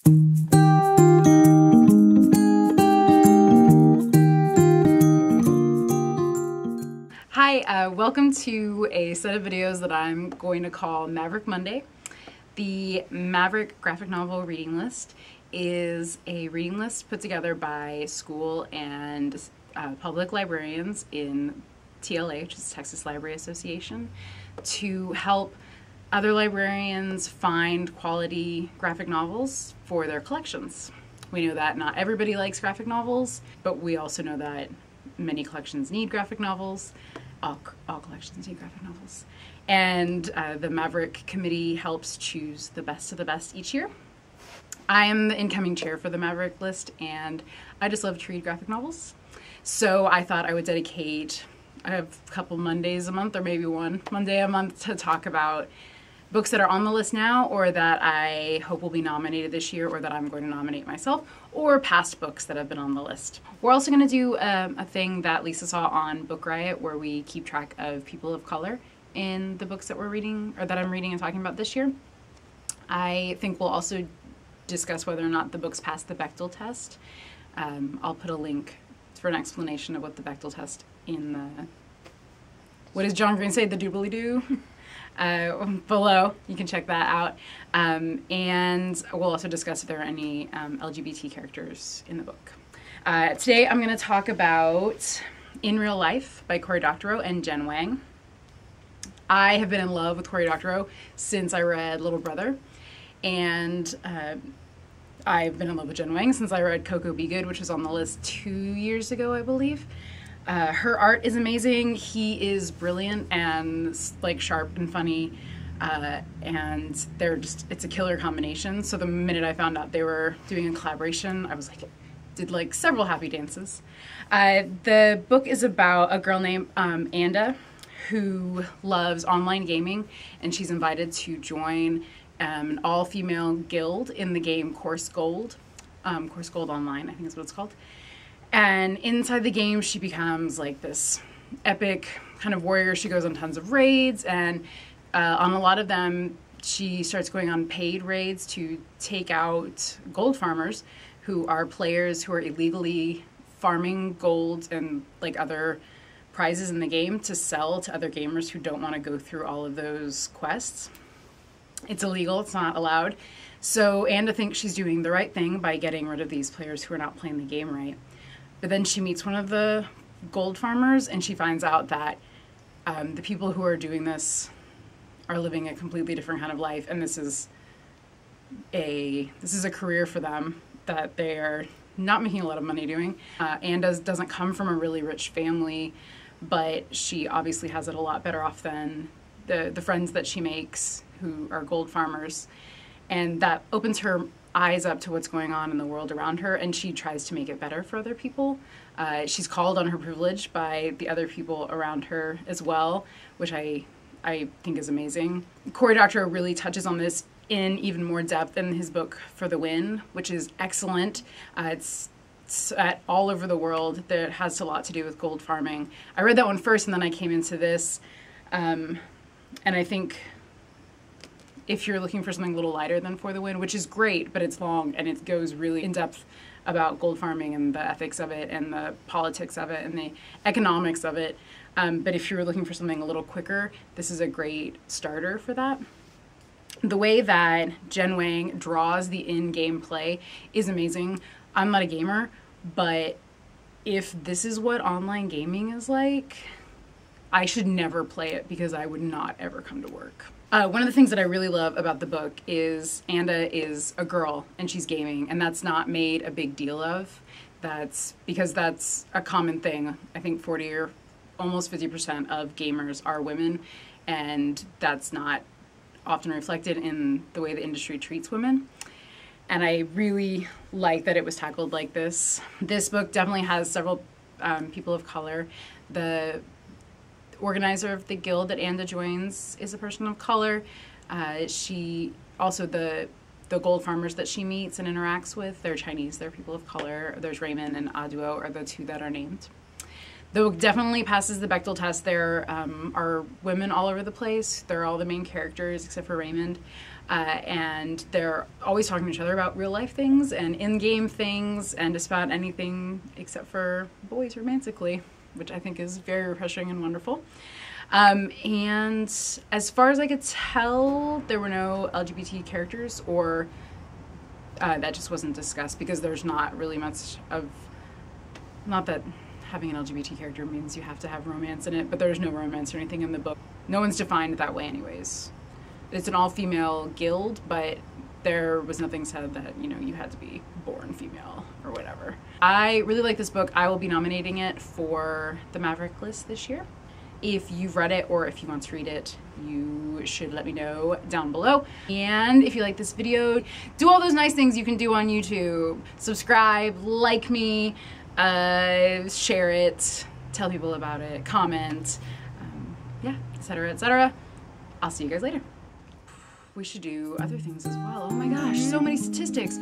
Hi, welcome to a set of videos that I'm going to call Maverick Monday. The Maverick graphic novel reading list is a reading list put together by school and public librarians in TLA, which is Texas Library Association, to help other librarians find quality graphic novels for their collections. We know that not everybody likes graphic novels, but we also know that many collections need graphic novels. All collections need graphic novels. And the Maverick Committee helps choose the best of the best each year. I am the incoming chair for the Maverick list, and I just love to read graphic novels. So I thought I would dedicate a couple Mondays a month, or maybe one Monday a month, to talk about books that are on the list now, or that I hope will be nominated this year, or that I'm going to nominate myself, or past books that have been on the list. We're also going to do a thing that Lisa saw on Book Riot, where we keep track of people of color in the books that we're reading, or that I'm reading and talking about this year. I think we'll also discuss whether or not the books pass the Bechdel test. I'll put a link for an explanation of what the Bechdel test in the, what does John Green say, the doobly-doo? Below. You can check that out. And we'll also discuss if there are any LGBT characters in the book. Today I'm going to talk about In Real Life by Cory Doctorow and Jen Wang. I have been in love with Cory Doctorow since I read Little Brother, and I've been in love with Jen Wang since I read Coco Be Good, which was on the list 2 years ago, I believe. Her art is amazing. He is brilliant and like sharp and funny, and it's a killer combination. So the minute I found out they were doing a collaboration, I was like, did like several happy dances. The book is about a girl named Anya who loves online gaming, and she's invited to join an all-female guild in the game Course Gold Online, I think is what it's called. And inside the game, she becomes like this epic kind of warrior. She goes on tons of raids, and on a lot of them, she starts going on paid raids to take out gold farmers who are players who are illegally farming gold and like other prizes in the game to sell to other gamers who don't want to go through all of those quests. It's illegal, it's not allowed. So Anya thinks she's doing the right thing by getting rid of these players who are not playing the game right. But then she meets one of the gold farmers, and she finds out that the people who are doing this are living a completely different kind of life, and this is a career for them that they are not making a lot of money doing. Anya doesn't come from a really rich family, but she obviously has it a lot better off than the friends that she makes who are gold farmers, and that opens her eyes up to what's going on in the world around her, and she tries to make it better for other people. She's called on her privilege by the other people around her as well, which I think is amazing. Cory Doctorow really touches on this in even more depth in his book For the Win, which is excellent. It's all over the world. That has a lot to do with gold farming. I read that one first, and then I came into this, and I think if you're looking for something a little lighter than For the Win, which is great, but it's long and it goes really in depth about gold farming and the ethics of it and the politics of it and the economics of it. But if you're looking for something a little quicker, this is a great starter for that. The way that Jen Wang draws the in-game play is amazing. I'm not a gamer, but if this is what online gaming is like, I should never play it because I would not ever come to work. One of the things that I really love about the book is Anya is a girl and she's gaming, and that's not made a big deal of. That's because that's a common thing. I think 40 or almost 50% of gamers are women, and that's not often reflected in the way the industry treats women. And I really like that it was tackled like this. This book definitely has several people of color. The organizer of the guild that Anya joins is a person of color. She also, the gold farmers that she meets and interacts with, they're Chinese, they're people of color. There's Raymond and Aduo are the two that are named. The book definitely passes the Bechdel test. There are women all over the place. They're all the main characters except for Raymond. and they're always talking to each other about real life things and in-game things and just about anything except for boys romantically, which I think is very refreshing and wonderful. And as far as I could tell, there were no LGBT characters, or that just wasn't discussed, because there's not really much of, not that having an LGBT character means you have to have romance in it, but there's no romance or anything in the book. No one's defined that way anyways. It's an all-female guild, but there was nothing said that, you know, you had to be born female or whatever. I really like this book. I will be nominating it for the Maverick list this year. If you've read it or if you want to read it, you should let me know down below. And if you like this video, do all those nice things you can do on YouTube. Subscribe, like me, share it, tell people about it, comment, yeah, etc., etc. I'll see you guys later. We should do other things as well. Oh my gosh, so many statistics.